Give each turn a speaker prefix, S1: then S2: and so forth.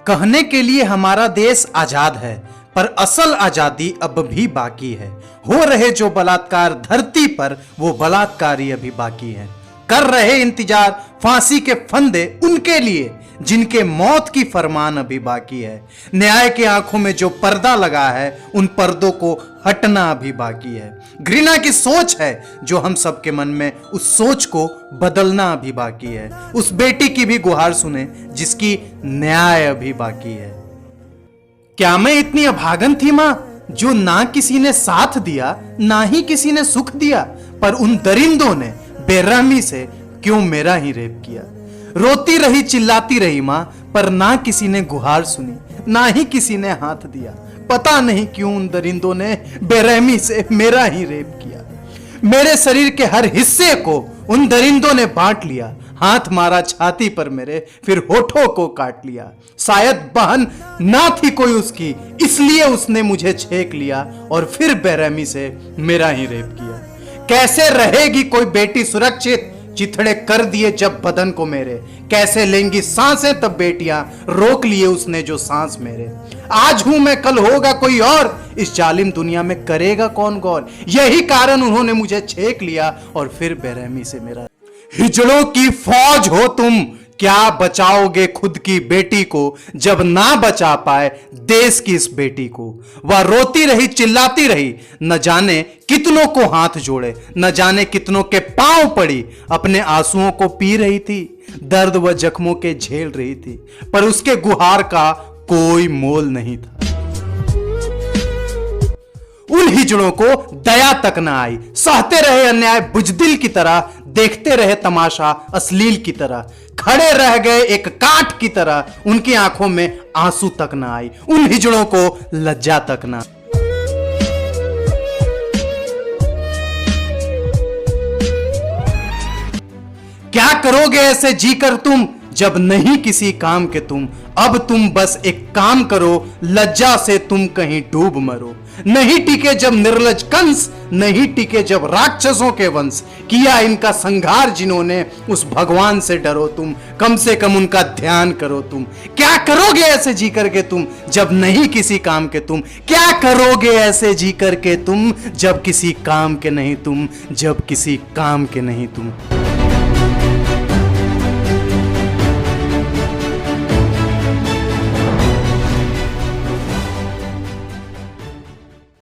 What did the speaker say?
S1: कहने के लिए हमारा देश आजाद है, पर असल आजादी अब भी बाकी है। हो रहे जो बलात्कार धरती पर, वो बलात्कारी अभी बाकी है। कर रहे इंतजार फांसी के फंदे उनके लिए जिनके मौत की फरमान अभी बाकी है। न्याय के आंखों में जो पर्दा लगा है, उन पर्दों को हटना अभी बाकी है। घृणा की सोच है जो हम सबके मन में, उस सोच को बदलना अभी बाकी है। उस बेटी की भी गुहार सुने जिसकी न्याय अभी बाकी है। क्या मैं इतनी अभागन थी मां, जो ना किसी ने साथ दिया ना ही किसी ने सुख दिया, पर उन दरिंदों ने बेरहमी से क्यों मेरा ही रेप किया। रोती रही चिल्लाती रही मां, पर ना किसी ने गुहार सुनी ना ही किसी ने हाथ दिया। पता नहीं क्यों उन दरिंदों ने बेरहमी से मेरा ही रेप किया। मेरे शरीर के हर हिस्से को उन दरिंदों ने बांट लिया। हाथ मारा छाती पर मेरे, फिर होठों को काट लिया। शायद बहन ना थी कोई उसकी, इसलिए उसने मुझे छेक लिया और फिर बेरहमी से मेरा ही रेप किया। कैसे रहेगी कोई बेटी सुरक्षित, चिथड़े कर दिए जब बदन को मेरे। कैसे लेंगी सांसें तब बेटियां, रोक लिए उसने जो सांस मेरे। आज हूं मैं कल होगा कोई और, इस जालिम दुनिया में करेगा कौन गौर। यही कारण उन्होंने मुझे छेक लिया और फिर बेरहमी से मेरा। हिजड़ों की फौज हो तुम, क्या बचाओगे खुद की बेटी को, जब ना बचा पाए देश की इस बेटी को। वह रोती रही चिल्लाती रही, न जाने कितनों को हाथ जोड़े, न जाने कितनों के पांव पड़ी। अपने आंसुओं को पी रही थी, दर्द व जख्मों के झेल रही थी, पर उसके गुहार का कोई मोल नहीं था। उन हिजड़ों को दया तक न आई, सहते रहे अन्याय बुजदिल की तरह, देखते रहे तमाशा अश्लील की तरह। खड़े रह गए एक काठ की तरह, उनकी आंखों में आंसू तक न आई। उन हिजड़ों को लज्जा तक न। क्या करोगे ऐसे जीकर तुम, जब नहीं किसी काम के तुम। अब तुम बस एक काम करो, लज्जा से तुम कहीं डूब मरो। नहीं टिके जब निर्लज कंस, नहीं टिके जब राक्षसों के वंश। किया इनका संहार जिन्होंने, उस भगवान से डरो तुम, कम से कम उनका ध्यान करो तुम। क्या करोगे ऐसे जी करके तुम, जब नहीं किसी काम के तुम। क्या करोगे ऐसे जी करके तुम, जब किसी काम के नहीं तुम, जब किसी काम के नहीं तुम।